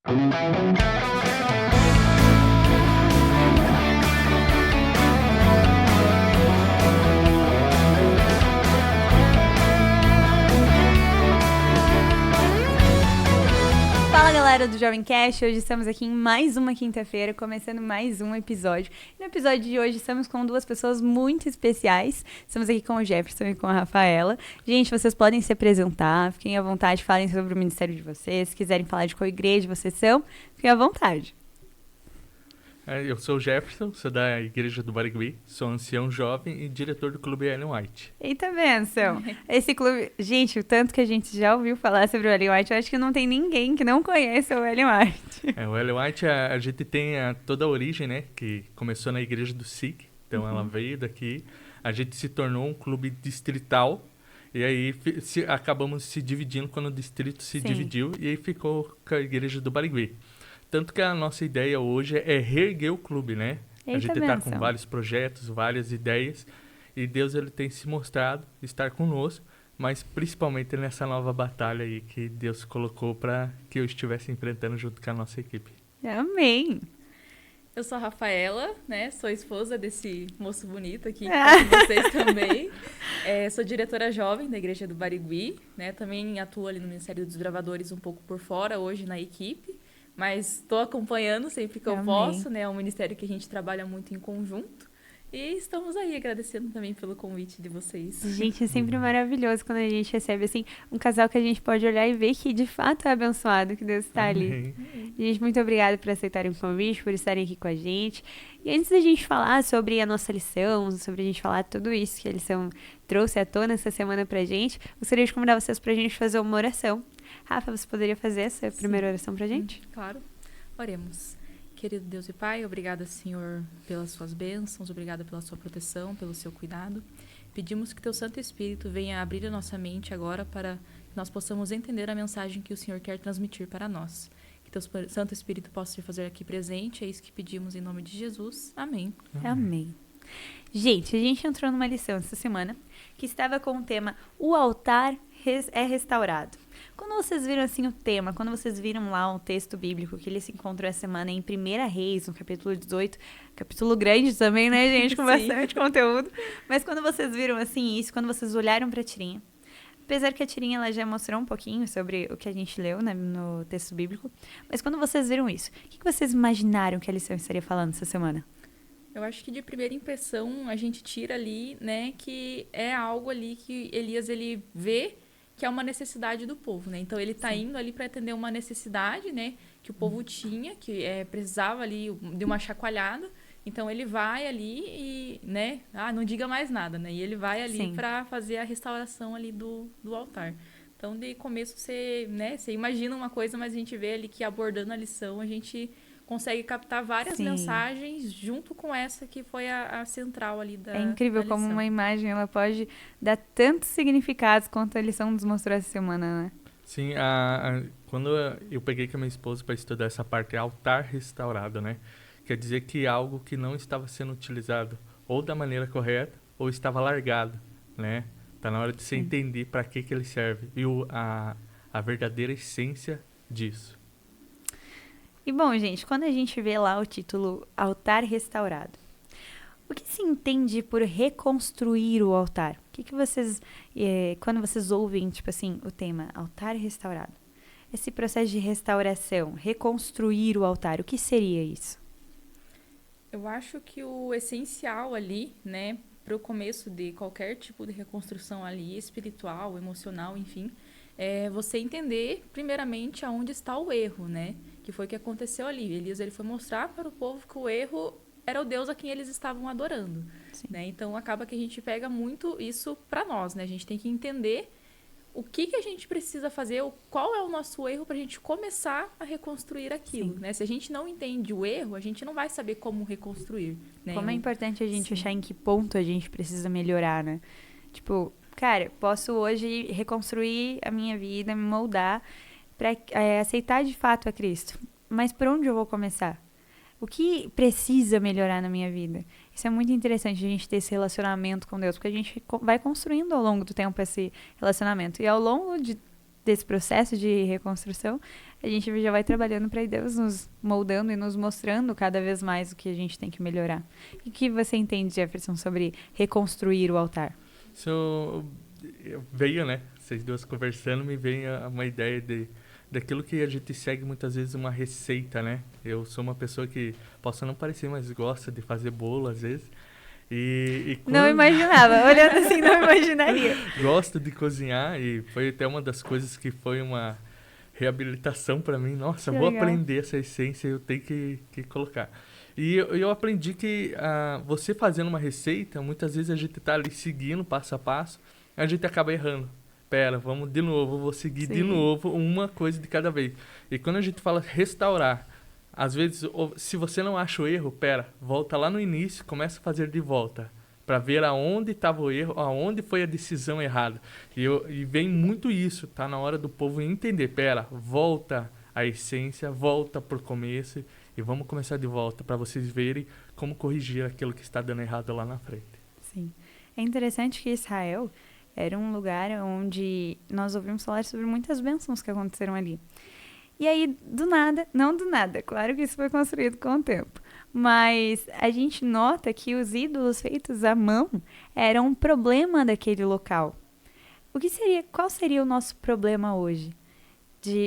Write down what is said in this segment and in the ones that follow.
Fala galera do Jovem Cast, hoje estamos aqui em mais uma quinta-feira, começando mais um episódio. No episódio de hoje estamos com duas pessoas muito especiais, estamos aqui com o Jefferson e com a Rafaela. Gente, vocês podem se apresentar, fiquem à vontade, falem sobre o ministério de vocês, se quiserem falar de qual igreja vocês são, fiquem à vontade. Eu sou o Jefferson, sou da Igreja do Barigui, sou ancião jovem e diretor do Clube Ellen White. Eita benção! Esse clube, gente, o tanto que a gente já ouviu falar sobre o Ellen White, eu acho que não tem ninguém que não conheça o Ellen White. O Ellen White, a gente tem toda a origem, né, que começou na Igreja do SIC, então ela veio daqui, a gente se tornou um clube distrital, e aí acabamos se dividindo quando o distrito se dividiu, e aí ficou com a Igreja do Barigui. Tanto que a nossa ideia hoje é reerguer o clube, né? A gente está com vários projetos, várias ideias, e Deus ele tem se mostrado estar conosco, mas principalmente nessa nova batalha aí que Deus colocou para que eu estivesse enfrentando junto com a nossa equipe. Amém! Eu sou a Rafaela, né? Sou esposa desse moço bonito aqui, com vocês também. Sou diretora jovem da Igreja do Barigui, né? Também atuo ali no Ministério dos Gravadores um pouco por fora, hoje na equipe. Mas estou acompanhando sempre que eu posso, né? É um ministério que a gente trabalha muito em conjunto. E estamos aí agradecendo também pelo convite de vocês. Gente, é sempre maravilhoso quando a gente recebe, assim, um casal que a gente pode olhar e ver que, de fato, é abençoado, que Deus está ali. Gente, muito obrigada por aceitarem o convite, por estarem aqui com a gente. E antes da gente falar sobre a nossa lição, sobre a gente falar tudo isso que a lição trouxe à tona essa semana pra gente, gostaria de convidar vocês pra gente fazer uma oração. Rafa, você poderia fazer essa primeira oração pra gente? Claro. Oremos. Querido Deus e Pai, obrigada, Senhor, pelas suas bênçãos, obrigada pela sua proteção, pelo seu cuidado. Pedimos que teu Santo Espírito venha abrir a nossa mente agora para que nós possamos entender a mensagem que o Senhor quer transmitir para nós. Que teu Santo Espírito possa se fazer aqui presente, é isso que pedimos em nome de Jesus. Amém. Amém. Gente, a gente entrou numa lição essa semana que estava com o tema O Altar é Restaurado. Quando vocês viram assim o tema, quando vocês viram lá o texto bíblico que ele se encontrou essa semana em 1 Reis, no capítulo 18, capítulo grande também, né, gente, com bastante conteúdo, mas quando vocês viram assim isso, quando vocês olharam para a tirinha, apesar que a tirinha ela já mostrou um pouquinho sobre o que a gente leu, né, no texto bíblico, mas quando vocês viram isso, o que vocês imaginaram que a lição estaria falando essa semana? Eu acho que de primeira impressão a gente tira ali, né, que é algo ali que Elias ele vê que é uma necessidade do povo, né? Então ele está indo ali para atender uma necessidade, né, que o povo tinha, que precisava ali de uma chacoalhada. Então ele vai ali e, né, não diga mais nada, né? E ele vai ali para fazer a restauração ali do altar. Então de começo você imagina uma coisa, mas a gente vê ali que abordando a lição a gente consegue captar várias mensagens junto com essa que foi a central ali da lição. É incrível como uma imagem ela pode dar tantos significados quanto a lição nos mostrou essa semana, né? Sim, quando eu peguei com a minha esposa para estudar essa parte, altar restaurado, né? Quer dizer que algo que não estava sendo utilizado ou da maneira correta ou estava largado, né? Tá na hora de você entender para que ele serve e a verdadeira essência disso. E bom, gente, quando a gente vê lá o título Altar Restaurado, o que se entende por reconstruir o altar? O que vocês, quando vocês ouvem, tipo assim, o tema Altar Restaurado, esse processo de restauração, reconstruir o altar, o que seria isso? Eu acho que o essencial ali, né, para o começo de qualquer tipo de reconstrução ali, espiritual, emocional, enfim, é você entender, primeiramente, aonde está o erro, né? Que foi o que aconteceu ali. Elias ele foi mostrar para o povo que o erro era o Deus a quem eles estavam adorando. Né? Então, acaba que a gente pega muito isso para nós, né? A gente tem que entender o que a gente precisa fazer, qual é o nosso erro para a gente começar a reconstruir aquilo. Né? Se a gente não entende o erro, a gente não vai saber como reconstruir. Né? Como é importante a gente achar em que ponto a gente precisa melhorar, né? Tipo, cara, posso hoje reconstruir a minha vida, me moldar para aceitar de fato a Cristo. Mas por onde eu vou começar? O que precisa melhorar na minha vida? Isso é muito interessante, a gente ter esse relacionamento com Deus, porque a gente vai construindo ao longo do tempo esse relacionamento. E ao longo desse processo de reconstrução, a gente já vai trabalhando para Deus nos moldando e nos mostrando cada vez mais o que a gente tem que melhorar. E o que você entende, Jefferson, sobre reconstruir o altar? Isso veio, né? Vocês duas conversando, me veio uma ideia daquilo que a gente segue muitas vezes uma receita, né? Eu sou uma pessoa que posso não parecer, mas gosta de fazer bolo às vezes. E Não imaginava, olhando assim, não imaginaria. Gosto de cozinhar e foi até uma das coisas que foi uma reabilitação para mim. Nossa, Que vou legal. aprender essa essência, eu tenho que colocar. E eu aprendi que você fazendo uma receita, muitas vezes a gente tá ali seguindo passo a passo, a gente acaba errando. Pera, vamos de novo, vou seguir de Sim. novo, uma coisa de cada vez. E quando a gente fala restaurar, às vezes, se você não acha o erro, pera, volta lá no início, começa a fazer de volta, para ver aonde estava o erro, aonde foi a decisão errada. E vem muito isso, tá na hora do povo entender, pera, volta à essência, volta pro começo e vamos começar de volta, para vocês verem como corrigir aquilo que está dando errado lá na frente. Sim. É interessante que Israel era um lugar onde nós ouvimos falar sobre muitas bênçãos que aconteceram ali. E aí, do nada, não do nada, claro que isso foi construído com o tempo, mas a gente nota que os ídolos feitos à mão eram um problema daquele local. Qual seria o nosso problema hoje?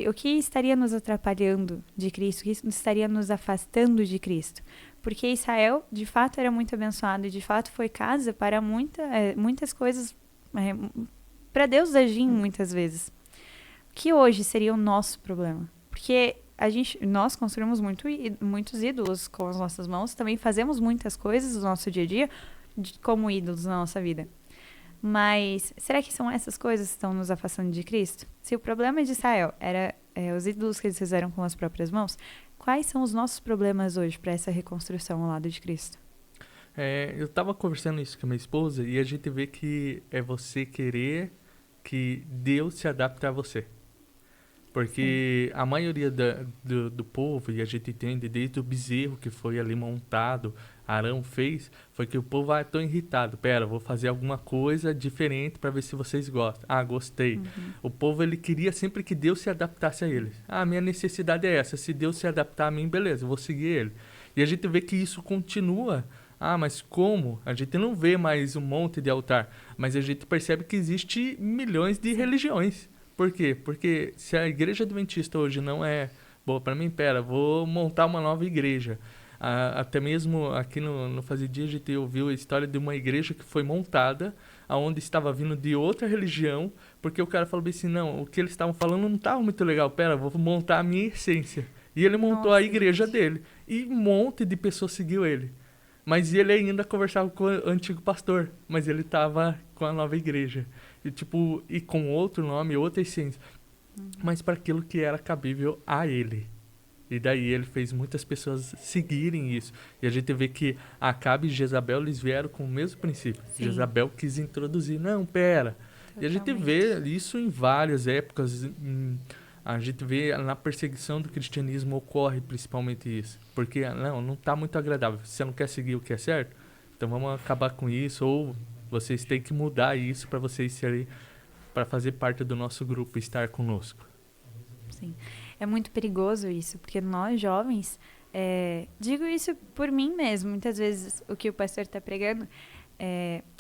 O que estaria nos atrapalhando de Cristo, o que estaria nos afastando de Cristo? Porque Israel, de fato, era muito abençoado e, de fato, foi casa para muitas coisas, para Deus agir muitas vezes. O que hoje seria o nosso problema? Porque nós construímos muitos ídolos com as nossas mãos, também fazemos muitas coisas no nosso dia a dia como ídolos na nossa vida. Mas será que são essas coisas que estão nos afastando de Cristo? Se o problema de Israel era os ídolos que eles fizeram com as próprias mãos, quais são os nossos problemas hoje para essa reconstrução ao lado de Cristo? Eu estava conversando isso com a minha esposa e a gente vê que é você querer que Deus se adapte a você. Porque a maioria do povo, e a gente entende desde o bezerro que foi ali montado, Arão fez, foi que o povo tô irritado. Pera, vou fazer alguma coisa diferente para ver se vocês gostam. Ah, gostei. Uhum. O povo, ele queria sempre que Deus se adaptasse a eles. Ah, minha necessidade é essa. Se Deus se adaptar a mim, beleza, eu vou seguir ele. E a gente vê que isso continua. Ah, mas como? A gente não vê mais um monte de altar, mas a gente percebe que existe milhões de religiões. Por quê? Porque se a igreja adventista hoje não é boa para mim, vou montar uma nova igreja. Até mesmo aqui no Fazer Dia a gente ouviu a história de uma igreja que foi montada, onde estava vindo de outra religião, porque o cara falou assim, não, o que eles estavam falando não estava muito legal, vou montar a minha essência. E ele montou a igreja dele, e um monte de pessoas seguiu ele. Mas ele ainda conversava com o antigo pastor, mas ele estava com a nova igreja. E com outro nome, outra essência. Mas para aquilo que era cabível a ele. E daí ele fez muitas pessoas seguirem isso. E a gente vê que Acabe e Jezabel, eles vieram com o mesmo princípio. Sim. Jezabel quis introduzir. Não, pera. Totalmente. E a gente vê isso em várias épocas. A gente vê na perseguição do cristianismo ocorre principalmente isso. Porque não está muito agradável. Você não quer seguir o que é certo? Então vamos acabar com isso. Ou vocês têm que mudar isso para vocês serem, para fazer parte do nosso grupo, estar conosco. Sim. É muito perigoso isso, porque nós jovens, digo isso por mim mesmo, muitas vezes o que o pastor está pregando,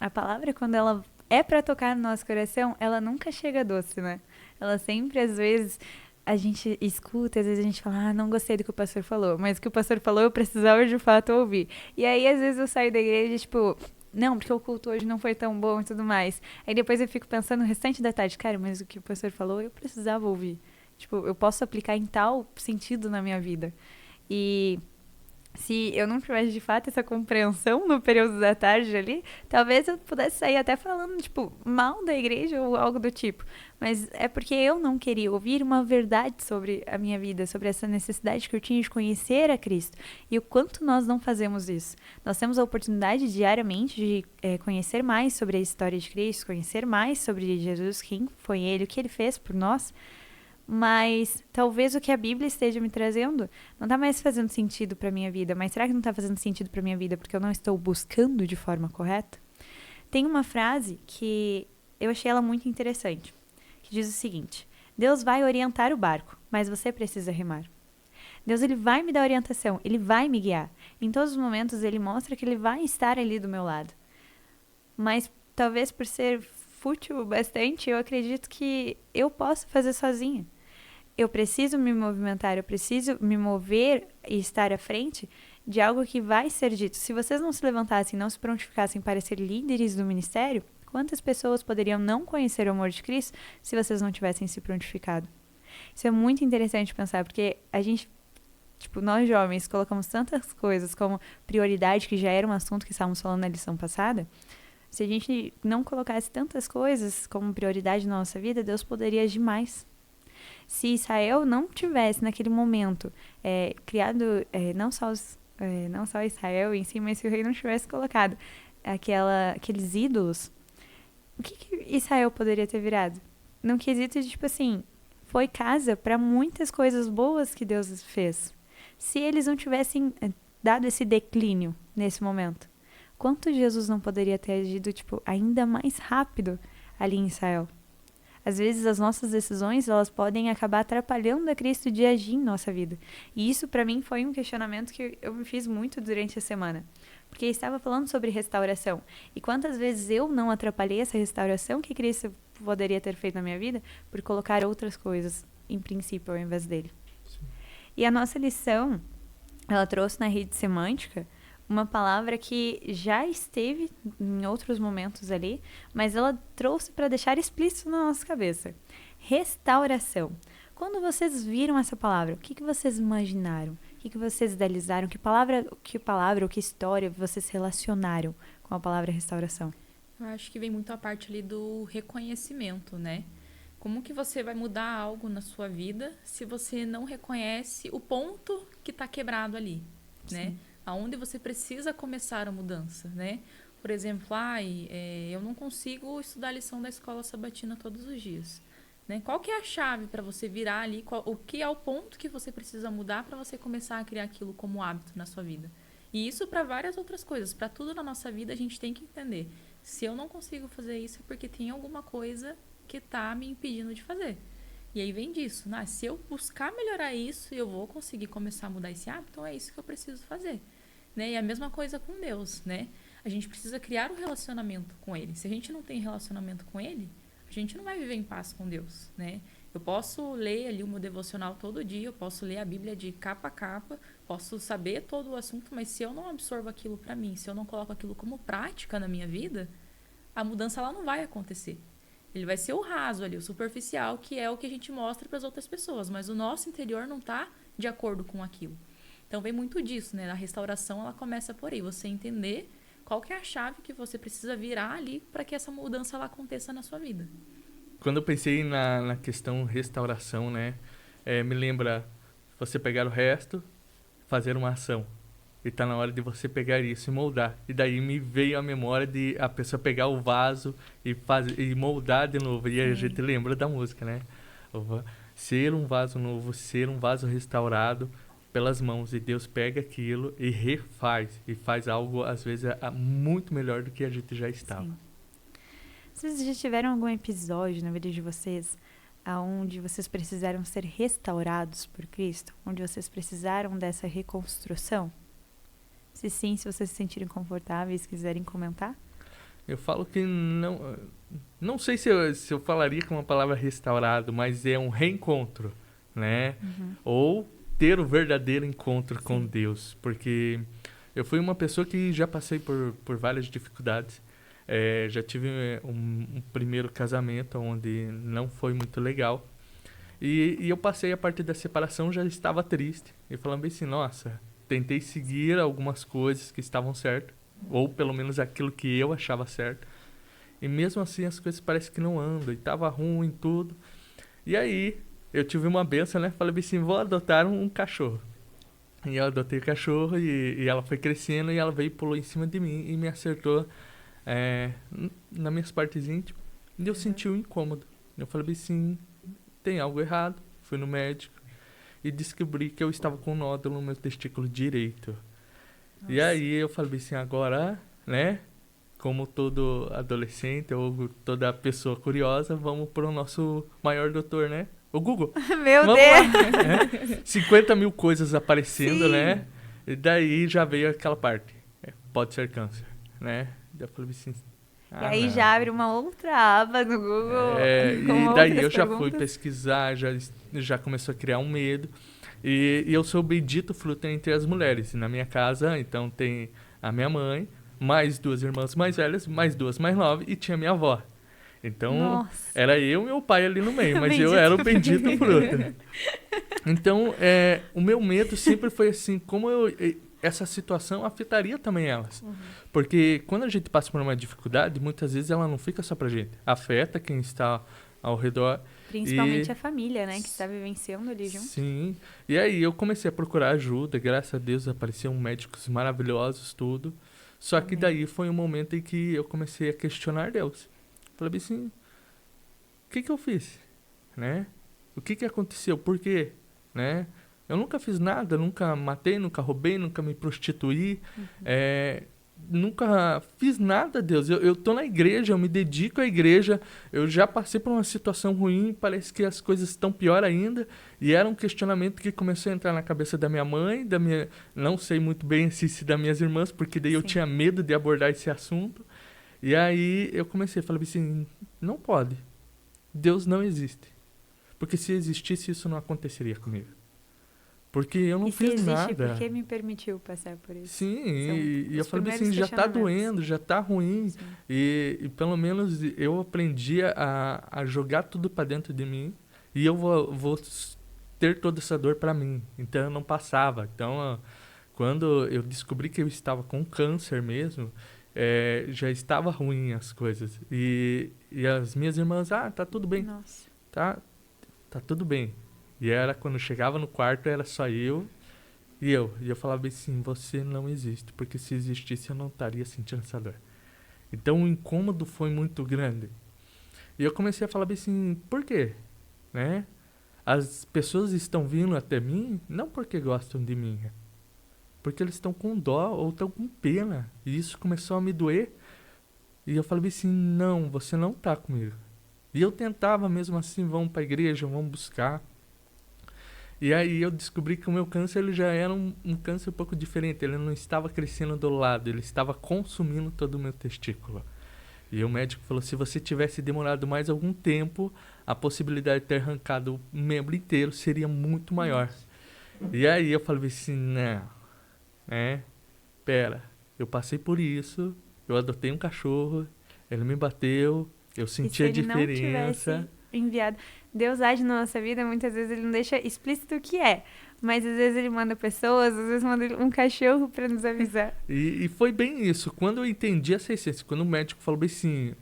a palavra, quando ela é para tocar no nosso coração, ela nunca chega doce, né? Ela sempre, às vezes, a gente escuta, às vezes a gente fala, não gostei do que o pastor falou, mas o que o pastor falou eu precisava de fato ouvir. E aí, às vezes, eu saio da igreja, tipo, não, porque o culto hoje não foi tão bom e tudo mais. Aí depois eu fico pensando no restante da tarde, cara, mas o que o pastor falou eu precisava ouvir. Tipo, eu posso aplicar em tal sentido na minha vida. E se eu não tivesse, de fato, essa compreensão no período da tarde ali, talvez eu pudesse sair até falando, tipo, mal da igreja ou algo do tipo. Mas é porque eu não queria ouvir uma verdade sobre a minha vida, sobre essa necessidade que eu tinha de conhecer a Cristo. E o quanto nós não fazemos isso. Nós temos a oportunidade diariamente de conhecer mais sobre a história de Cristo, conhecer mais sobre Jesus, quem foi Ele, o que Ele fez por nós. Mas talvez o que a Bíblia esteja me trazendo não está mais fazendo sentido para a minha vida. Mas será que não está fazendo sentido para a minha vida porque eu não estou buscando de forma correta? Tem uma frase que eu achei ela muito interessante, que diz o seguinte: Deus vai orientar o barco, mas você precisa remar. Deus, ele vai me dar orientação, ele vai me guiar. Em todos os momentos, ele mostra que ele vai estar ali do meu lado. Mas talvez por ser fútil bastante, eu acredito que eu posso fazer sozinha. Eu preciso me movimentar, eu preciso me mover e estar à frente de algo que vai ser dito. Se vocês não se levantassem, não se prontificassem para ser líderes do ministério, quantas pessoas poderiam não conhecer o amor de Cristo se vocês não tivessem se prontificado? Isso é muito interessante pensar, porque a gente, nós jovens, colocamos tantas coisas como prioridade, que já era um assunto que estávamos falando na lição passada. Se a gente não colocasse tantas coisas como prioridade na nossa vida, Deus poderia agir mais. Se Israel não tivesse, naquele momento, criado não só Israel em si, mas se o rei não tivesse colocado aqueles ídolos, o que Israel poderia ter virado? Num quesito de, foi casa para muitas coisas boas que Deus fez. Se eles não tivessem dado esse declínio nesse momento, quanto Jesus não poderia ter agido, ainda mais rápido ali em Israel? Às vezes as nossas decisões, elas podem acabar atrapalhando a Cristo de agir em nossa vida. E isso para mim foi um questionamento que eu me fiz muito durante a semana. Porque estava falando sobre restauração. E quantas vezes eu não atrapalhei essa restauração que Cristo poderia ter feito na minha vida por colocar outras coisas em princípio ao invés dele. Sim. E a nossa lição, ela trouxe na rede semântica uma palavra que já esteve em outros momentos ali, mas ela trouxe para deixar explícito na nossa cabeça. Restauração. Quando vocês viram essa palavra, o que vocês imaginaram? O que vocês idealizaram? Que palavra ou que história vocês relacionaram com a palavra restauração? Eu acho que vem muito a parte ali do reconhecimento, né? Como que você vai mudar algo na sua vida se você não reconhece o ponto que está quebrado ali, né? Sim. Aonde você precisa começar a mudança, né? Por exemplo, eu não consigo estudar a lição da escola sabatina todos os dias, né? Qual que é a chave para você virar ali? O que é o ponto que você precisa mudar para você começar a criar aquilo como hábito na sua vida? E isso para várias outras coisas. Para tudo na nossa vida, a gente tem que entender. Se eu não consigo fazer isso, é porque tem alguma coisa que está me impedindo de fazer. E aí vem disso, né? Se eu buscar melhorar isso, eu vou conseguir começar a mudar esse hábito, então é isso que eu preciso fazer, né? E a mesma coisa com Deus, né? A gente precisa criar um relacionamento com Ele. Se a gente não tem relacionamento com Ele, a gente não vai viver em paz com Deus, né? Eu posso ler ali o meu devocional todo dia, eu posso ler a Bíblia de capa a capa, posso saber todo o assunto, mas se eu não absorvo aquilo para mim, se eu não coloco aquilo como prática na minha vida, a mudança ela não vai acontecer. Ele vai ser o raso ali, o superficial, que é o que a gente mostra para as outras pessoas, mas o nosso interior não está de acordo com aquilo. Então vem muito disso, né? A restauração ela começa por aí, você entender qual que é a chave que você precisa virar ali para que essa mudança ela aconteça na sua vida. Quando eu pensei na questão restauração, né? Me lembra você pegar o resto, fazer uma ação. E tá na hora de você pegar isso e moldar. E daí me veio a memória de a pessoa pegar o vaso e moldar de novo. E aí a gente lembra da música, né? Ser um vaso novo, ser um vaso restaurado pelas mãos. E Deus pega aquilo e refaz. E faz algo, às vezes, muito melhor do que a gente já estava. Sim. Vocês já tiveram algum episódio na vida de vocês onde vocês precisaram ser restaurados por Cristo? Onde vocês precisaram dessa reconstrução? Se sim, se vocês se sentirem confortáveis, quiserem comentar. Eu falo que não sei se eu falaria com a palavra restaurado, mas é um reencontro, né? Uhum. Ou ter o verdadeiro encontro com Deus. Porque eu fui uma pessoa que já passei por várias dificuldades. Já tive um primeiro casamento onde não foi muito legal. E eu passei a partir da separação, já estava triste. E falando assim, nossa... Tentei seguir algumas coisas que estavam certas, ou pelo menos aquilo que eu achava certo. E mesmo assim as coisas parecem que não andam, e tava ruim tudo. E aí eu tive uma benção, né? Falei assim, vou adotar um cachorro. E eu adotei o cachorro e ela foi crescendo e ela veio e pulou em cima de mim e me acertou nas minhas partes íntimas. E eu senti um incômodo. Eu falei assim, tem algo errado. Fui no médico. E descobri que eu estava com um nódulo no meu testículo direito. Nossa. E aí eu falei assim, agora, né? Como todo adolescente ou toda pessoa curiosa, vamos para o nosso maior doutor, né? O Google. Meu Vamos Deus! lá. 50 mil coisas aparecendo, Sim. né? E daí já veio aquela parte. Pode ser câncer, né? Daí eu falei assim... E aí não. já abre uma outra aba no Google. com E daí outras eu já fui perguntas. pesquisar, já começou a criar um medo. E eu sou o bendito fruto entre as mulheres. E na minha casa, então, tem a minha mãe, mais 2 irmãs mais velhas, mais 2 mais novas, e tinha minha avó. Então, Nossa. era eu e meu pai ali no meio, mas eu Bendito era o bendito fruto. Então, o meu medo sempre foi assim, como essa situação afetaria também elas. Porque quando a gente passa por uma dificuldade, muitas vezes ela não fica só pra gente. Afeta quem está ao redor. Principalmente a família, né? Que está vivenciando ali junto. Sim. E aí eu comecei a procurar ajuda, graças a Deus apareciam médicos maravilhosos, tudo. Só que Amém. daí foi um momento em que eu comecei a questionar Deus. Falei assim, o que eu fiz? Né? O que aconteceu? Por quê? Né? Eu nunca fiz nada, nunca matei, nunca roubei, nunca me prostituí. Nunca fiz nada, Deus. Eu tô na igreja, eu me dedico à igreja. Eu já passei por uma situação ruim, parece que as coisas estão pior ainda. E era um questionamento que começou a entrar na cabeça da minha mãe, não sei muito bem se das minhas irmãs, porque daí eu Sim. tinha medo de abordar esse assunto. E aí eu falei assim, não pode. Deus não existe. Porque se existisse, isso não aconteceria comigo. Porque eu não E se fiz existe, nada. por que me permitiu passar por isso? Sim, São e eu os falei assim, primeiros já tá questionamentos. doendo, já tá ruim. Sim. E pelo menos eu aprendi a jogar tudo pra dentro de mim. E eu vou ter toda essa dor pra mim. Então eu não passava. Então, quando eu descobri que eu estava com câncer mesmo, já estava ruim as coisas. E as minhas irmãs, tá tudo bem, Nossa. tá tudo bem. E era quando eu chegava no quarto, era só eu e eu. E eu falava assim, você não existe, porque se existisse eu não estaria sentindo essa dor. Então o incômodo foi muito grande. E eu comecei a falar assim, por quê? Né? As pessoas estão vindo até mim não porque gostam de mim, porque eles estão com dó ou estão com pena. E isso começou a me doer. E eu falei assim, não, você não tá comigo. E eu tentava mesmo assim, vamos pra igreja, vamos buscar. E aí eu descobri que o meu câncer ele já era um câncer um pouco diferente. Ele não estava crescendo do lado, ele estava consumindo todo o meu testículo. E o médico falou, se você tivesse demorado mais algum tempo, a possibilidade de ter arrancado o membro inteiro seria muito maior. E aí eu falei assim, não, pera, eu passei por isso, eu adotei um cachorro, ele me bateu, eu senti a E se ele não diferença. tivesse enviado... Deus age na nossa vida, muitas vezes ele não deixa explícito o que é. Mas às vezes ele manda pessoas, às vezes manda um cachorro pra nos avisar. E foi bem isso. Quando eu entendi essa essência, quando o médico falou bem assim,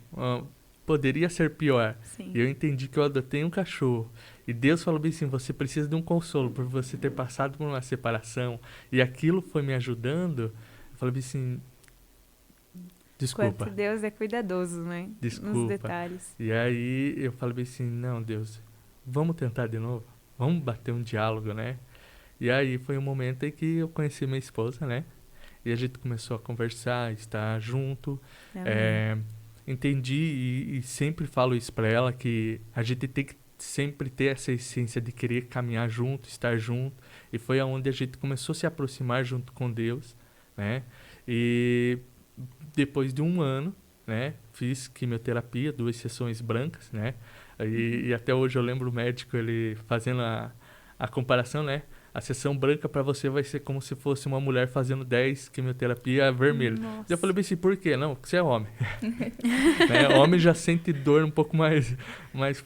poderia ser pior. Sim. E eu entendi que eu adotei um cachorro. E Deus falou bem assim, você precisa de um consolo por você ter passado por uma separação. E aquilo foi me ajudando. Eu falei bem assim, desculpa. Quanto Deus é cuidadoso, né? Desculpa. Nos detalhes. E aí eu falei bem assim, não, Deus, vamos tentar de novo? Vamos bater um diálogo, né? E aí foi um momento em que eu conheci minha esposa, né? E a gente começou a conversar, estar junto. Amém. Entendi e sempre falo isso pra ela, que a gente tem que sempre ter essa essência de querer caminhar junto, estar junto. E foi aonde a gente começou a se aproximar junto com Deus, né? E depois de 1 ano, né? Fiz quimioterapia, 2 sessões brancas, né? E até hoje eu lembro o médico, ele fazendo a comparação, né? A sessão branca pra você vai ser como se fosse uma mulher fazendo 10 quimioterapia vermelha. Nossa. Eu falei bem assim, por quê? Não, porque você é homem. Né? Homem já sente dor um pouco mais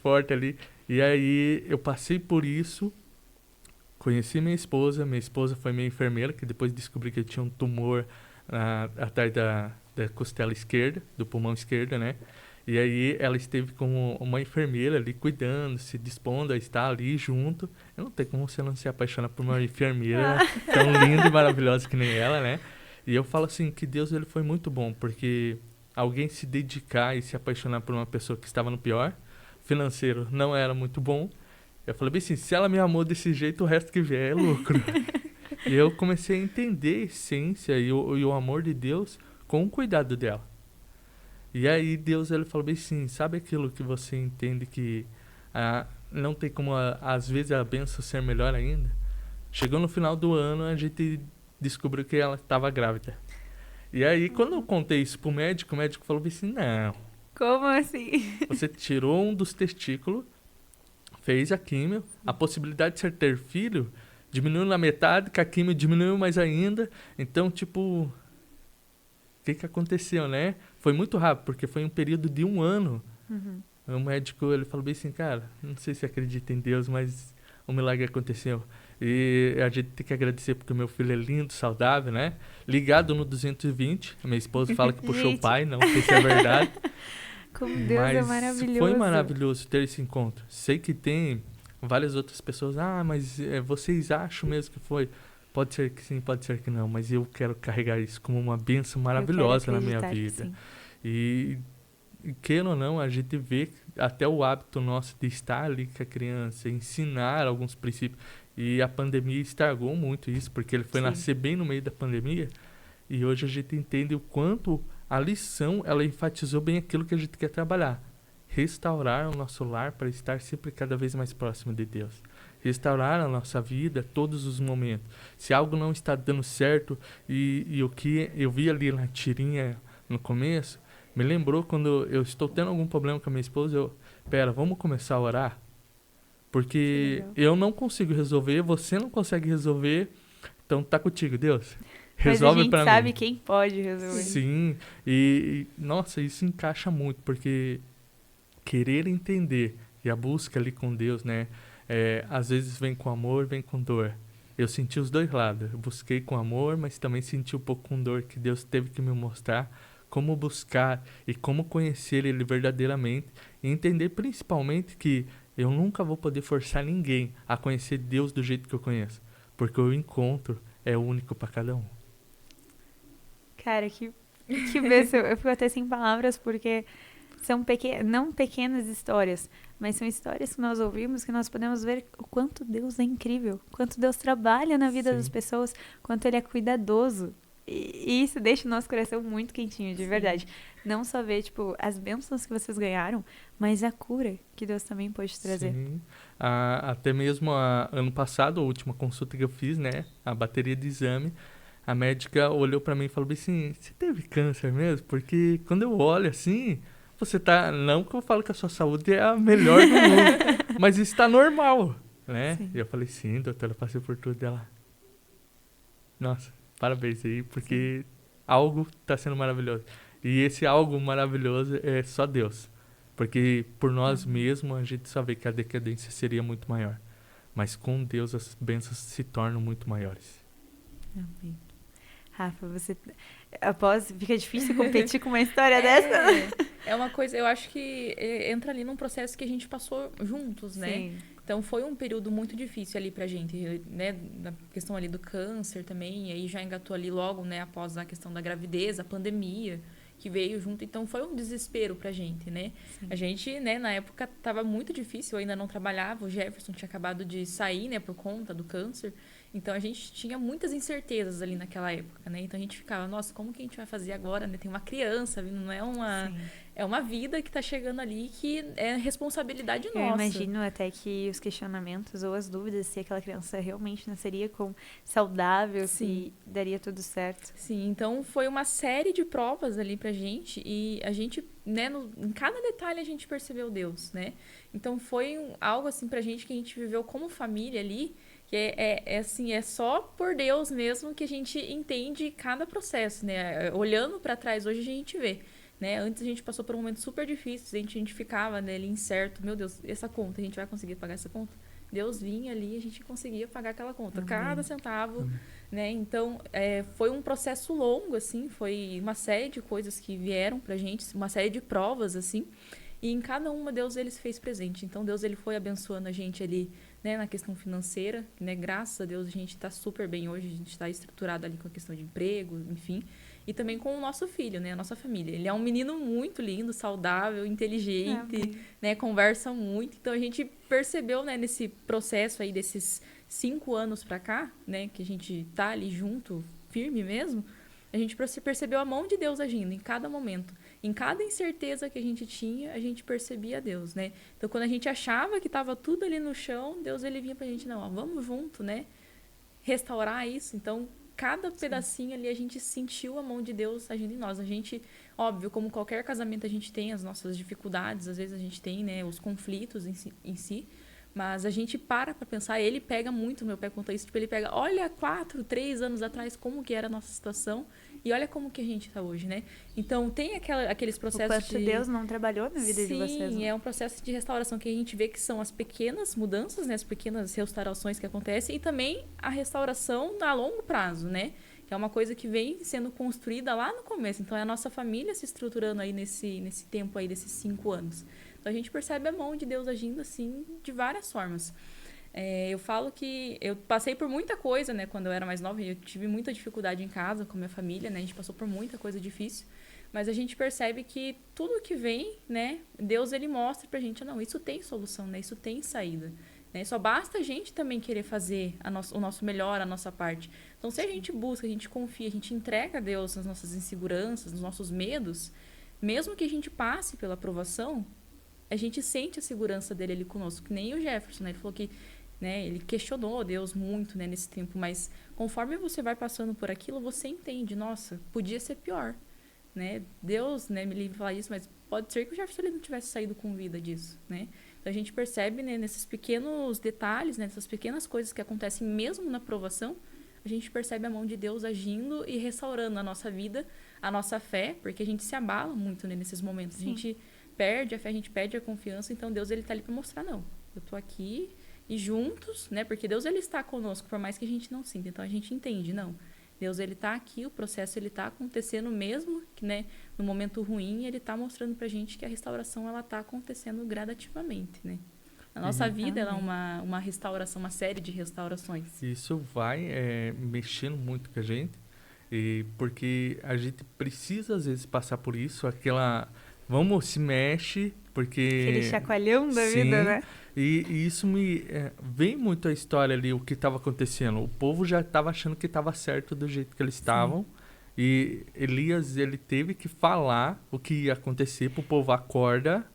forte ali. E aí eu passei por isso, conheci minha esposa foi minha enfermeira, que depois descobri que eu tinha um tumor atrás da costela esquerda, do pulmão esquerdo, né? E aí ela esteve com uma enfermeira ali cuidando, se dispondo a estar ali junto. Eu não tenho como você não se apaixonar por uma enfermeira tão linda e maravilhosa que nem ela, né? E eu falo assim que Deus ele foi muito bom, porque alguém se dedicar e se apaixonar por uma pessoa que estava no pior, financeiro não era muito bom. Eu falei bem assim, se ela me amou desse jeito, o resto que vier é lucro. E eu comecei a entender a essência e o amor de Deus com o cuidado dela. E aí Deus ele falou bem assim, sabe aquilo que você entende que não tem como, às vezes, a benção ser melhor ainda. Chegou no final do ano, a gente descobriu que ela estava grávida. E aí, quando eu contei isso pro médico, o médico falou assim, não, Como assim? você tirou um dos testículos, fez a químio, a possibilidade de você ter filho diminuiu na metade, que a químio diminuiu mais ainda. Então, tipo, o que aconteceu, né? Foi muito rápido, porque foi um período de 1 ano. O médico, ele falou bem assim, cara, não sei se acredita em Deus, mas o milagre aconteceu. E a gente tem que agradecer porque o meu filho é lindo, saudável, né? Ligado no 220. A minha esposa fala que puxou o pai, não sei se é verdade. Como Deus é Mas maravilhoso. foi maravilhoso ter esse encontro. Sei que tem várias outras pessoas. Mas vocês acham mesmo que foi? Pode ser que sim, pode ser que não. Mas eu quero carregar isso como uma bênção maravilhosa na minha vida. E queira ou não, a gente vê até o hábito nosso de estar ali com a criança, ensinar alguns princípios. E a pandemia estragou muito isso, porque ele foi nascer bem no meio da pandemia. E hoje a gente entende o quanto a lição, ela enfatizou bem aquilo que a gente quer trabalhar. Restaurar o nosso lar para estar sempre cada vez mais próximo de Deus. Restaurar a nossa vida todos os momentos. Se algo não está dando certo, e o que eu vi ali na tirinha no começo, me lembrou quando eu estou tendo algum problema com a minha esposa, vamos começar a orar? Porque eu não consigo resolver, você não consegue resolver, então tá contigo, Deus. Resolve pra mim. Mas a gente sabe quem pode resolver. Sim, nossa, isso encaixa muito, porque querer entender e a busca ali com Deus, né? Às vezes vem com amor, vem com dor. Eu senti os dois lados. Eu busquei com amor, mas também senti um pouco com dor, que Deus teve que me mostrar como buscar e como conhecer Ele verdadeiramente. E entender principalmente que eu nunca vou poder forçar ninguém a conhecer Deus do jeito que eu conheço. Porque o encontro é único para cada um. Cara, que bênção. Eu fico até sem palavras, porque são não pequenas histórias, mas são histórias que nós ouvimos, que nós podemos ver o quanto Deus é incrível, quanto Deus trabalha na vida das pessoas, quanto Ele é cuidadoso. E isso deixa o nosso coração muito quentinho, de verdade. Não só ver, tipo, as bênçãos que vocês ganharam, mas a cura que Deus também pode trazer. Sim. Até mesmo ano passado, a última consulta que eu fiz, né? A bateria de exame, a médica olhou pra mim e falou assim, você teve câncer mesmo? Porque quando eu olho assim, você tá... Não que eu falo que a sua saúde é a melhor do mundo, mas está normal, né? E eu falei, sim, doutora, eu passei por tudo dela. Nossa, parabéns aí, porque algo tá sendo maravilhoso. E esse algo maravilhoso é só Deus. Porque por nós mesmos a gente só vê que a decadência seria muito maior. Mas com Deus as bênçãos se tornam muito maiores. Amém. Rafa, fica difícil competir com uma história dessa? É uma coisa, eu acho que entra ali num processo que a gente passou juntos, né? Sim. Então foi um período muito difícil ali pra gente, né? Na questão ali do câncer também, e aí já engatou ali logo, né? Após a questão da gravidez, a pandemia que veio junto, então foi um desespero pra gente, né? Sim. A gente, né, na época tava muito difícil, eu ainda não trabalhava, o Jefferson tinha acabado de sair, né, por conta do câncer, então a gente tinha muitas incertezas ali naquela época, né? Então a gente ficava, nossa, como que a gente vai fazer agora, né? Tem uma criança vindo, não é uma... Sim. É uma vida que tá chegando ali que é responsabilidade nossa. Eu imagino até que os questionamentos ou as dúvidas se aquela criança realmente nasceria saudável, se daria tudo certo. Sim, então foi uma série de provas ali pra gente e a gente, né, em cada detalhe a gente percebeu Deus, né? Então foi algo assim pra gente que a gente viveu como família ali, que assim, é só por Deus mesmo que a gente entende cada processo, né? Olhando pra trás hoje a gente vê. Né? Antes a gente passou por um momento super difícil, a gente ficava nele incerto, meu Deus, essa conta, a gente vai conseguir pagar essa conta? Deus vinha ali e a gente conseguia pagar aquela conta, cada centavo, né? Então, foi um processo longo, assim, foi uma série de coisas que vieram pra gente, uma série de provas, assim, e em cada uma Deus, ele se fez presente. Então, Deus, ele foi abençoando a gente ali, né, na questão financeira, né? Graças a Deus, a gente tá super bem hoje, a gente tá estruturado ali com a questão de emprego, enfim. E também com o nosso filho, né? A nossa família. Ele é um menino muito lindo, saudável, inteligente, né? Conversa muito. Então, a gente percebeu, né? Nesse processo aí desses 5 anos pra cá, né? Que a gente tá ali junto, firme mesmo. A gente percebeu a mão de Deus agindo em cada momento. em cada incerteza que a gente tinha, a gente percebia Deus, né? Então, quando a gente achava que estava tudo ali no chão, Deus ele vinha pra gente, não, ó, vamos junto, né? Restaurar isso. Então, cada pedacinho ali a gente sentiu a mão de Deus agindo em nós. A gente, óbvio, como qualquer casamento, a gente tem as nossas dificuldades, às vezes a gente tem, né, os conflitos em si, mas a gente para pensar, ele pega muito, meu pai conta isso, tipo, ele pega, olha 4, 3 anos atrás como que era a nossa situação e olha como que a gente tá hoje, né? Então, tem aqueles processos O quanto Deus não trabalhou na vida de vocês. Sim, Né? é um processo de restauração que a gente vê que são as pequenas mudanças, né? As pequenas restaurações que acontecem e também a restauração a longo prazo, né? Que é uma coisa que vem sendo construída lá no começo. Então, é a nossa família se estruturando aí nesse tempo aí, desses 5 anos. Então, a gente percebe a mão de Deus agindo, assim, de várias formas. Eu falo que eu passei por muita coisa, né? Quando eu era mais nova, eu tive muita dificuldade em casa com a minha família, né? A gente passou por muita coisa difícil. Mas a gente percebe que tudo que vem, né? Deus, ele mostra pra gente, não, isso tem solução, né? Isso tem saída. Né? Só basta a gente também querer fazer o nosso melhor, a nossa parte. Então, se a gente busca, a gente confia, a gente entrega a Deus as nossas inseguranças, os nossos medos, mesmo que a gente passe pela aprovação, a gente sente a segurança dele ali conosco. Que nem o Jefferson, né? Ele falou que, né, ele questionou Deus muito, né, nesse tempo, mas conforme você vai passando por aquilo, você entende, nossa, podia ser pior. Né? Deus, né, me livre de falar isso, mas pode ser que o Jefferson ele não tivesse saído com vida disso, né? Então a gente percebe, né, nesses pequenos detalhes, né, nessas pequenas coisas que acontecem mesmo na provação, a gente percebe a mão de Deus agindo e restaurando a nossa vida, a nossa fé, porque a gente se abala muito, né, nesses momentos. Sim. A gente perde a fé, a gente perde a confiança, então Deus ele tá ali para mostrar, não, eu tô aqui e juntos, né, porque Deus ele está conosco, por mais que a gente não sinta, então a gente entende, não, Deus ele tá aqui, o processo ele tá acontecendo mesmo, que, né, no momento ruim, ele tá mostrando pra gente que a restauração ela tá acontecendo gradativamente, né? A nossa vida ela é uma restauração, uma série de restaurações. Isso vai mexendo muito com a gente, porque a gente precisa às vezes passar por isso, vamos, se mexe, porque... Aquele chacoalhão da sim, vida, né? E isso vem muito a história ali, o que estava acontecendo. O povo já estava achando que estava certo do jeito que eles estavam. E Elias, ele teve que falar o que ia acontecer pro povo. Acorda,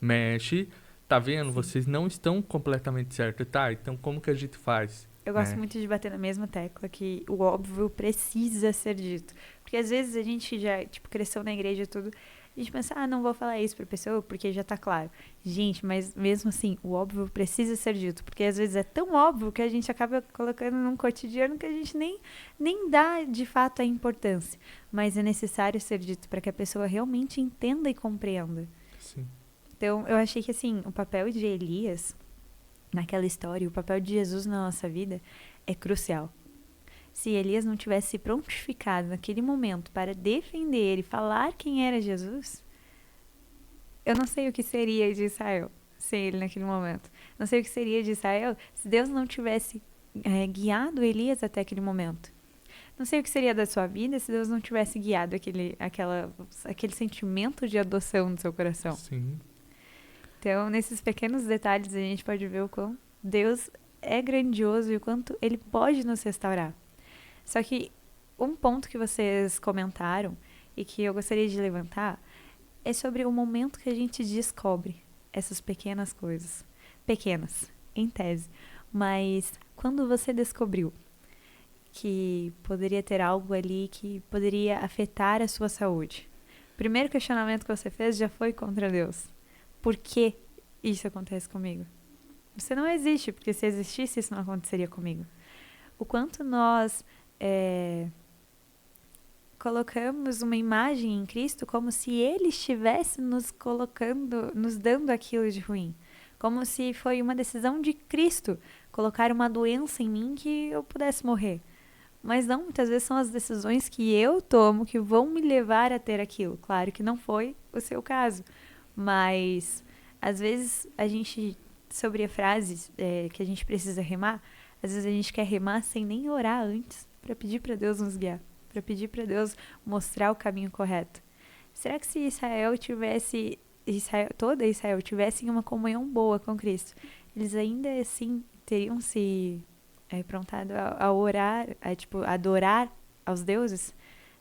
mexe. Tá vendo? Sim. Vocês não estão completamente certos, tá? Então, como que a gente faz? Eu gosto muito de bater na mesma tecla, que o óbvio precisa ser dito. Porque às vezes a gente já, cresceu na igreja e tudo... A gente pensa, não vou falar isso pra pessoa porque já tá claro. Gente, mas mesmo assim, o óbvio precisa ser dito. Porque às vezes é tão óbvio que a gente acaba colocando num cotidiano que a gente nem dá de fato a importância. Mas é necessário ser dito para que a pessoa realmente entenda e compreenda. Sim. Então, eu achei que assim, o papel de Elias naquela história, o papel de Jesus na nossa vida é crucial. Se Elias não tivesse se prontificado naquele momento para defender ele, falar quem era Jesus, eu não sei o que seria de Israel sem ele naquele momento. Não sei o que seria de Israel se Deus não tivesse guiado Elias até aquele momento. Não sei o que seria da sua vida se Deus não tivesse guiado aquele sentimento de adoção no seu coração. Sim. Então, nesses pequenos detalhes, a gente pode ver o quão Deus é grandioso e o quanto ele pode nos restaurar. Só que um ponto que vocês comentaram e que eu gostaria de levantar é sobre o momento que a gente descobre essas pequenas coisas. Pequenas, em tese. Mas quando você descobriu que poderia ter algo ali que poderia afetar a sua saúde, o primeiro questionamento que você fez já foi contra Deus. Por que isso acontece comigo? Você não existe, porque se existisse, isso não aconteceria comigo. O quanto nós... colocamos uma imagem em Cristo como se Ele estivesse nos dando aquilo de ruim. Como se foi uma decisão de Cristo colocar uma doença em mim que eu pudesse morrer. Mas não, muitas vezes são as decisões que eu tomo que vão me levar a ter aquilo. Claro que não foi o seu caso, mas às vezes a gente, sobre a frase que a gente precisa remar, às vezes a gente quer remar sem nem orar antes, para pedir para Deus nos guiar, para pedir para Deus mostrar o caminho correto. Será que se toda Israel tivesse uma comunhão boa com Cristo, eles ainda assim teriam se aprontado a orar, a adorar aos deuses?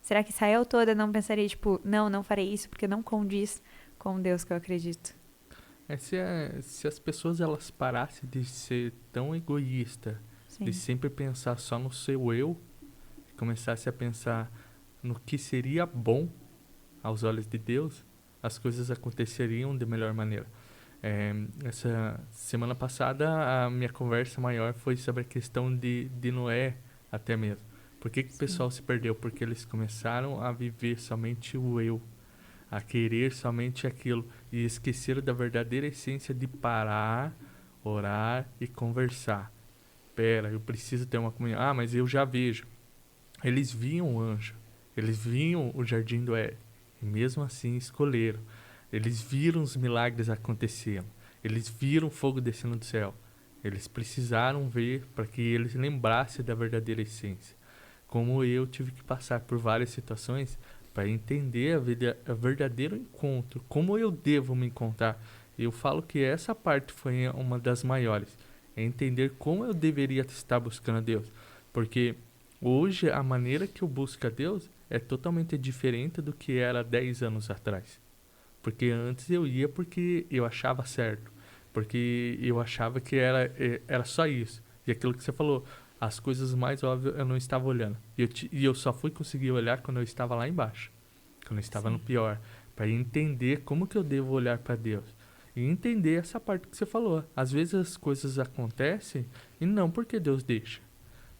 Será que Israel toda não pensaria, tipo, não farei isso porque não condiz com o Deus que eu acredito? Se as pessoas elas parassem de ser tão egoísta, Sim. de sempre pensar só no seu eu, e começasse a pensar no que seria bom aos olhos de Deus, as coisas aconteceriam de melhor maneira. Essa semana passada, a minha conversa maior foi sobre a questão de Noé, até mesmo. Por que o pessoal se perdeu? Porque eles começaram a viver somente o eu, a querer somente aquilo, e esqueceram da verdadeira essência de parar, orar e conversar. Pera, eu preciso ter uma comunhão. Ah, mas eu já vejo. Eles viam o anjo, eles viam o jardim do Éden, e mesmo assim escolheram. Eles viram os milagres acontecendo, eles viram o fogo descendo do céu. Eles precisaram ver para que eles lembrassem da verdadeira essência. Como eu tive que passar por várias situações para entender a verdadeiro encontro, como eu devo me encontrar. Eu falo que essa parte foi uma das maiores, é entender como eu deveria estar buscando a Deus, porque hoje a maneira que eu busco a Deus é totalmente diferente do que era 10 anos atrás. Porque antes eu ia porque eu achava certo, porque eu achava que era só isso. E aquilo que você falou, as coisas mais óbvias eu não estava olhando. E eu só fui conseguir olhar quando eu estava lá embaixo, quando eu estava no pior, para entender como que eu devo olhar para Deus. E entender essa parte que você falou. Às vezes as coisas acontecem e não porque Deus deixa,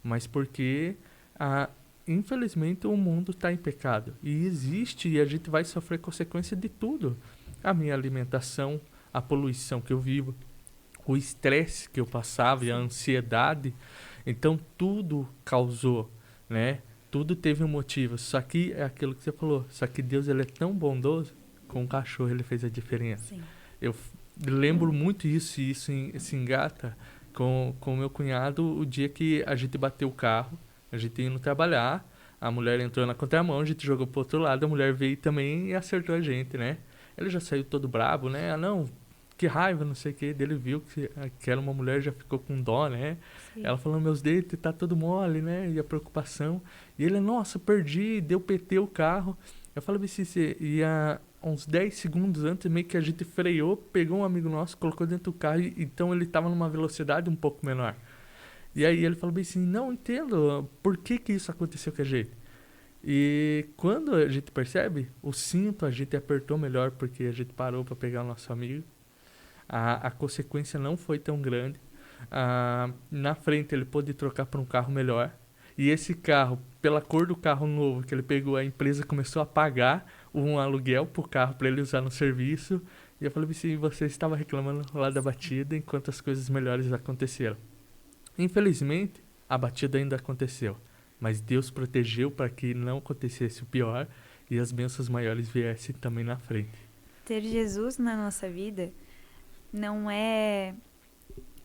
mas porque infelizmente o mundo está em pecado e existe, e a gente vai sofrer consequência de tudo. A minha alimentação, a poluição que eu vivo, o estresse que eu passava e a ansiedade. Então tudo causou, né? Tudo teve um motivo. Só que é aquilo que você falou. Só que Deus ele é tão bondoso, com o cachorro ele fez a diferença. Sim. Eu lembro muito isso, e isso se engata com o meu cunhado o dia que a gente bateu o carro, a gente indo trabalhar, a mulher entrou na contramão, a gente jogou pro outro lado, a mulher veio também e acertou a gente, né? Ele já saiu todo brabo, né? Ah, não, que raiva, não sei o que. Dele viu que era uma mulher, já ficou com dó, né? Sim. Ela falou, meus dentes tá todo mole, né? E a preocupação. E ele, nossa, perdi, deu PT o carro. Eu falei, se você ia uns 10 segundos antes, meio que a gente freou, pegou um amigo nosso, colocou dentro do carro, então ele tava numa velocidade um pouco menor. E aí ele falou bem assim, não entendo por que isso aconteceu com a gente. E quando a gente percebe, o cinto a gente apertou melhor porque a gente parou para pegar o nosso amigo. A consequência não foi tão grande. Na frente ele pôde trocar por um carro melhor. E esse carro, pela cor do carro novo que ele pegou, a empresa começou a pagar um aluguel pro carro para ele usar no serviço. E eu falei assim, você estava reclamando lá da batida enquanto as coisas melhores aconteceram. Infelizmente, a batida ainda aconteceu, mas Deus protegeu para que não acontecesse o pior e as bênçãos maiores viessem também na frente. Ter Jesus na nossa vida não é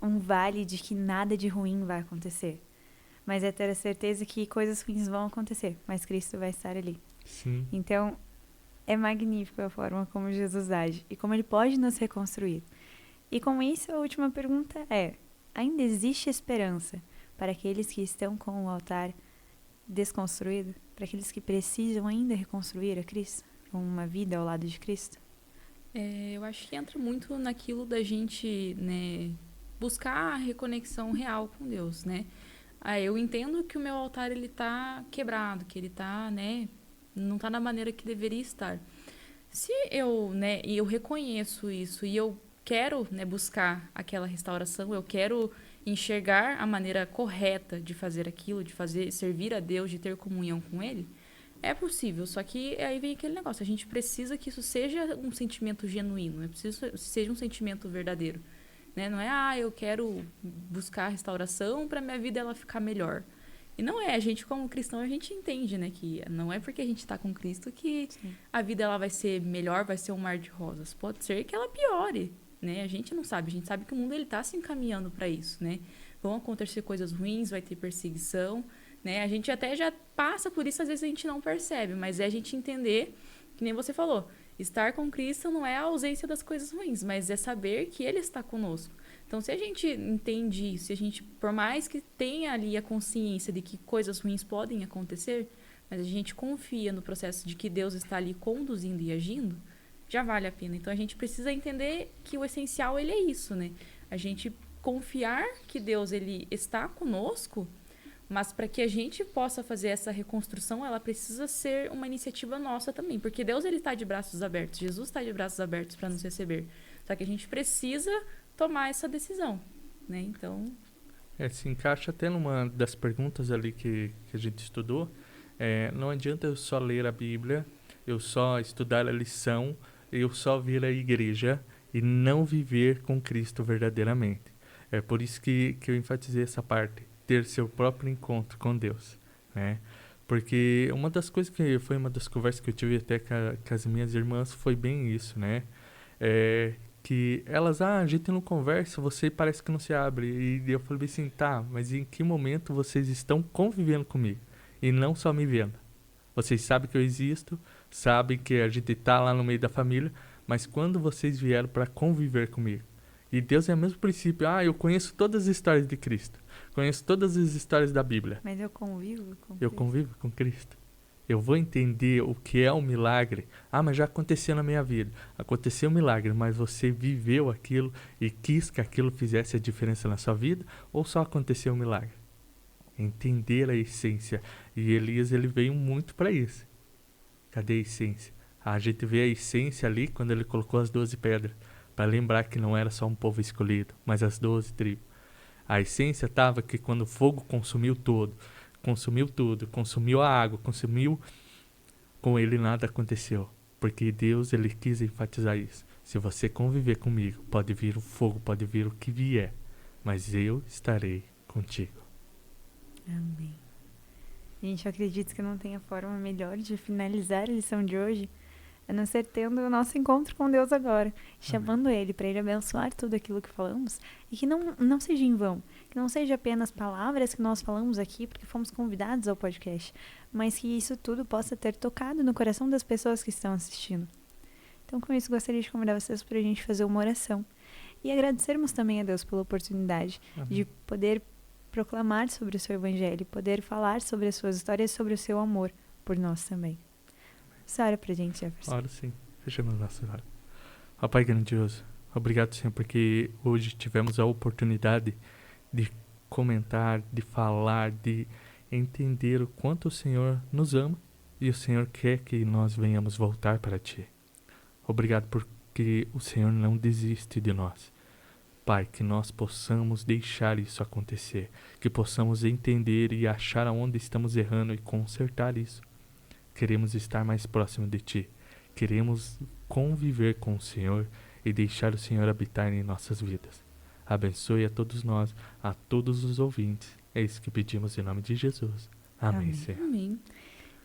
um vale de que nada de ruim vai acontecer, mas é ter a certeza que coisas ruins vão acontecer, mas Cristo vai estar ali. Sim. Então, é magnífico a forma como Jesus age e como ele pode nos reconstruir. E com isso, a última pergunta é: ainda existe esperança para aqueles que estão com o altar desconstruído? Para aqueles que precisam ainda reconstruir a Cristo? Uma vida ao lado de Cristo? Eu acho que entra muito naquilo da gente, né, buscar a reconexão real com Deus, né? Eu entendo que o meu altar ele tá quebrado, que ele tá, né, não tá da maneira que deveria estar. Se eu, né, e eu reconheço isso e eu quero, né, buscar aquela restauração, eu quero enxergar a maneira correta de fazer aquilo, de fazer servir a Deus, de ter comunhão com Ele, é possível. Só que aí vem aquele negócio, a gente precisa que isso seja um sentimento genuíno, né? Precisa que seja um sentimento verdadeiro, né? Não é, eu quero buscar restauração para minha vida ela ficar melhor. E não é, a gente como cristão, a gente entende, né, que não é porque a gente está com Cristo que a vida ela vai ser melhor, vai ser um mar de rosas. Pode ser que ela piore, né? A gente não sabe, a gente sabe que o mundo ele tá se encaminhando para isso, né? Vão acontecer coisas ruins, vai ter perseguição, né? A gente até já passa por isso, às vezes a gente não percebe, mas é a gente entender, que nem você falou, estar com Cristo não é a ausência das coisas ruins, mas é saber que Ele está conosco. Então, se a gente entende isso, se a gente, por mais que tenha ali a consciência de que coisas ruins podem acontecer, mas a gente confia no processo de que Deus está ali conduzindo e agindo, já vale a pena. Então a gente precisa entender que o essencial ele é isso, né? A gente confiar que Deus ele está conosco, mas para que a gente possa fazer essa reconstrução, ela precisa ser uma iniciativa nossa também, porque Deus ele está de braços abertos, Jesus está de braços abertos para nos receber. Só que a gente precisa tomar essa decisão, né? Então, Se encaixa até numa das perguntas ali que a gente estudou. Não adianta eu só ler a Bíblia, eu só estudar a lição, eu só vir à igreja e não viver com Cristo verdadeiramente. É por isso que eu enfatizei essa parte, ter seu próprio encontro com Deus, né? Porque uma das coisas que foi uma das conversas que eu tive até com as minhas irmãs foi bem isso, né? Que elas, a gente não conversa, você parece que não se abre. E eu falei assim, tá, mas em que momento vocês estão convivendo comigo? E não só me vendo. Vocês sabem que eu existo, sabem que a gente tá lá no meio da família, mas quando vocês vieram para conviver comigo? E Deus é o mesmo princípio. Eu conheço todas as histórias de Cristo. Conheço todas as histórias da Bíblia. Mas eu convivo com Eu Cristo. convivo com Cristo. Eu vou entender o que é um milagre. Mas já aconteceu na minha vida. Aconteceu um milagre, mas você viveu aquilo e quis que aquilo fizesse a diferença na sua vida? Ou só aconteceu um milagre? Entender a essência. E Elias, ele veio muito para isso. Cadê a essência? A gente vê a essência ali quando ele colocou as 12 pedras. Para lembrar que não era só um povo escolhido, mas as 12 tribos. A essência estava que quando o fogo consumiu tudo, consumiu a água, com ele nada aconteceu. Porque Deus, ele quis enfatizar isso. Se você conviver comigo, pode vir o fogo, pode vir o que vier, mas eu estarei contigo. Amém. Gente, eu acredito que não tenha forma melhor de finalizar a lição de hoje a não ser tendo o nosso encontro com Deus agora, chamando Ele para Ele abençoar tudo aquilo que falamos e que não seja em vão, que não seja apenas palavras que nós falamos aqui porque fomos convidados ao podcast, mas que isso tudo possa ter tocado no coração das pessoas que estão assistindo. Então, com isso, gostaria de convidar vocês para a gente fazer uma oração e agradecermos também a Deus pela oportunidade de poder proclamar sobre o seu evangelho, poder falar sobre as suas histórias, sobre o seu amor por nós também. Você ora pra gente, Jefferson. Ora sim, fechamos nossa hora. Ó Pai grandioso, obrigado, Senhor, porque hoje tivemos a oportunidade de comentar, de falar, de entender o quanto o Senhor nos ama e o Senhor quer que nós venhamos voltar para Ti. Obrigado porque o Senhor não desiste de nós. Pai, que nós possamos deixar isso acontecer, que possamos entender e achar aonde estamos errando e consertar isso. Queremos estar mais próximo de Ti. Queremos conviver com o Senhor e deixar o Senhor habitar em nossas vidas. Abençoe a todos nós, a todos os ouvintes. É isso que pedimos em nome de Jesus. Amém, Senhor. Amém.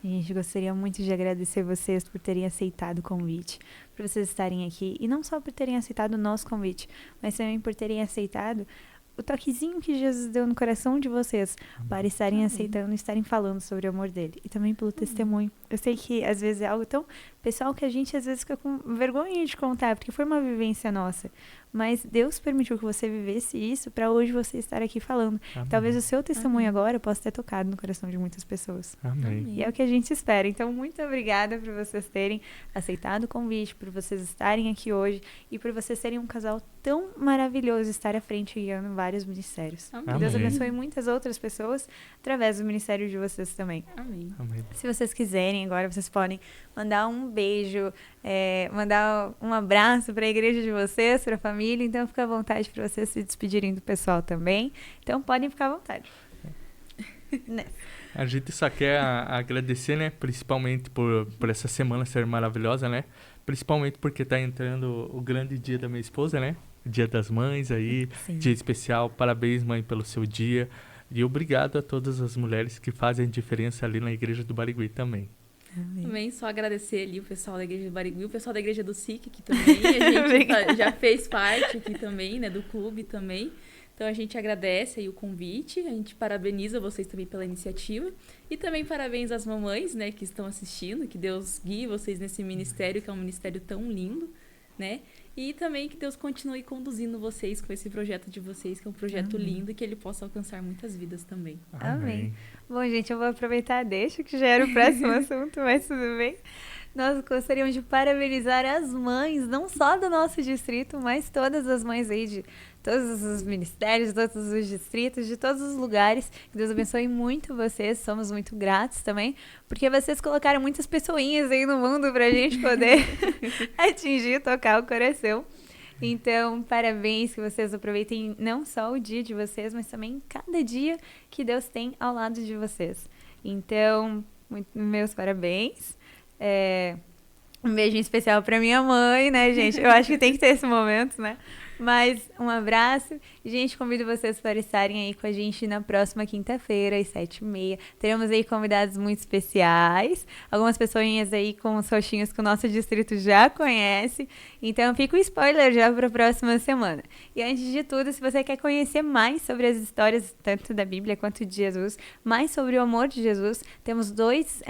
A gente gostaria muito de agradecer vocês por terem aceitado o convite, por vocês estarem aqui. E não só por terem aceitado o nosso convite, mas também por terem aceitado o toquezinho que Jesus deu no coração de vocês para estarem aceitando e estarem falando sobre o amor dele. E também pelo testemunho. Eu sei que às vezes é algo tão pessoal que a gente às vezes fica com vergonha de contar, porque foi uma vivência nossa. Mas Deus permitiu que você vivesse isso para hoje você estar aqui falando. Amém. Talvez o seu testemunho agora possa ter tocado no coração de muitas pessoas. Amém. E é o que a gente espera. Então, muito obrigada por vocês terem aceitado o convite, por vocês estarem aqui hoje e por vocês serem um casal tão maravilhoso, estar à frente guiando vários ministérios. Amém. Que Deus Amém. abençoe muitas outras pessoas através do ministério de vocês também. Amém. Amém. Se vocês quiserem, agora vocês podem mandar um beijo, mandar um abraço para a igreja de vocês, para a família. Então, fica à vontade para vocês se despedirem do pessoal também. Então, podem ficar à vontade. Né? A gente só quer agradecer, né? Principalmente por essa semana ser maravilhosa, né? Principalmente porque tá entrando o grande dia da minha esposa, né? Dia das Mães aí, Sim. dia especial. Parabéns, mãe, pelo seu dia. E obrigado a todas as mulheres que fazem diferença ali na igreja do Barigui também. Amém. Também só agradecer ali o pessoal da igreja do Barigui, o pessoal da igreja do SIC aqui também. A gente já fez parte aqui também, né? Do clube também. Então a gente agradece aí o convite, a gente parabeniza vocês também pela iniciativa e também parabéns às mamães, né, que estão assistindo, que Deus guie vocês nesse ministério, que é um ministério tão lindo, né? E também que Deus continue conduzindo vocês com esse projeto de vocês, que é um projeto lindo e que ele possa alcançar muitas vidas também. Amém. Bom, gente, eu vou aproveitar, deixa que já era o próximo assunto, mas tudo bem. Nós gostaríamos de parabenizar as mães, não só do nosso distrito, mas todas as mães aí de todos os ministérios, todos os distritos, de todos os lugares. Que Deus abençoe muito vocês, somos muito gratos também, porque vocês colocaram muitas pessoinhas aí no mundo pra gente poder atingir, tocar o coração. Então, parabéns, que vocês aproveitem não só o dia de vocês, mas também cada dia que Deus tem ao lado de vocês. Então, meus parabéns. Um beijinho especial pra minha mãe, né, gente? Eu acho que tem que ter esse momento, né? Mas um abraço. Gente, convido vocês para estarem aí com a gente na próxima quinta-feira, às 7h30. Teremos aí convidados muito especiais. Algumas pessoinhas aí com os roxinhos que o nosso distrito já conhece. Então, fica um spoiler já para a próxima semana. E antes de tudo, se você quer conhecer mais sobre as histórias, tanto da Bíblia quanto de Jesus, mais sobre o amor de Jesus, temos 2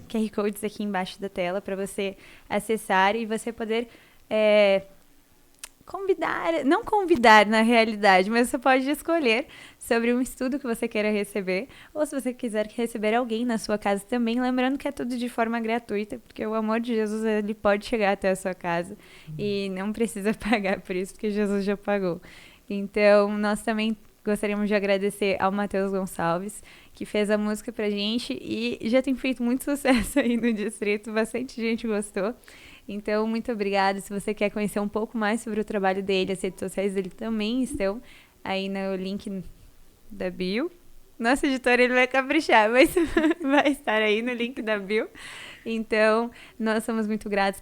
QR Codes aqui embaixo da tela para você acessar e você poder... não convidar na realidade, mas você pode escolher sobre um estudo que você queira receber, ou se você quiser receber alguém na sua casa também, lembrando que é tudo de forma gratuita, porque o amor de Jesus, ele pode chegar até a sua casa e não precisa pagar por isso, porque Jesus já pagou. Então, nós também gostaríamos de agradecer ao Matheus Gonçalves, que fez a música pra gente e já tem feito muito sucesso aí no distrito, bastante gente gostou. Então, muito obrigada. Se você quer conhecer um pouco mais sobre o trabalho dele, as redes sociais dele também estão aí no link da bio. Nosso editor, ele vai caprichar, mas vai estar aí no link da bio. Então, nós somos muito gratos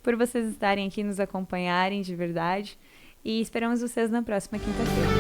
por vocês estarem aqui, nos acompanharem de verdade. E esperamos vocês na próxima quinta-feira.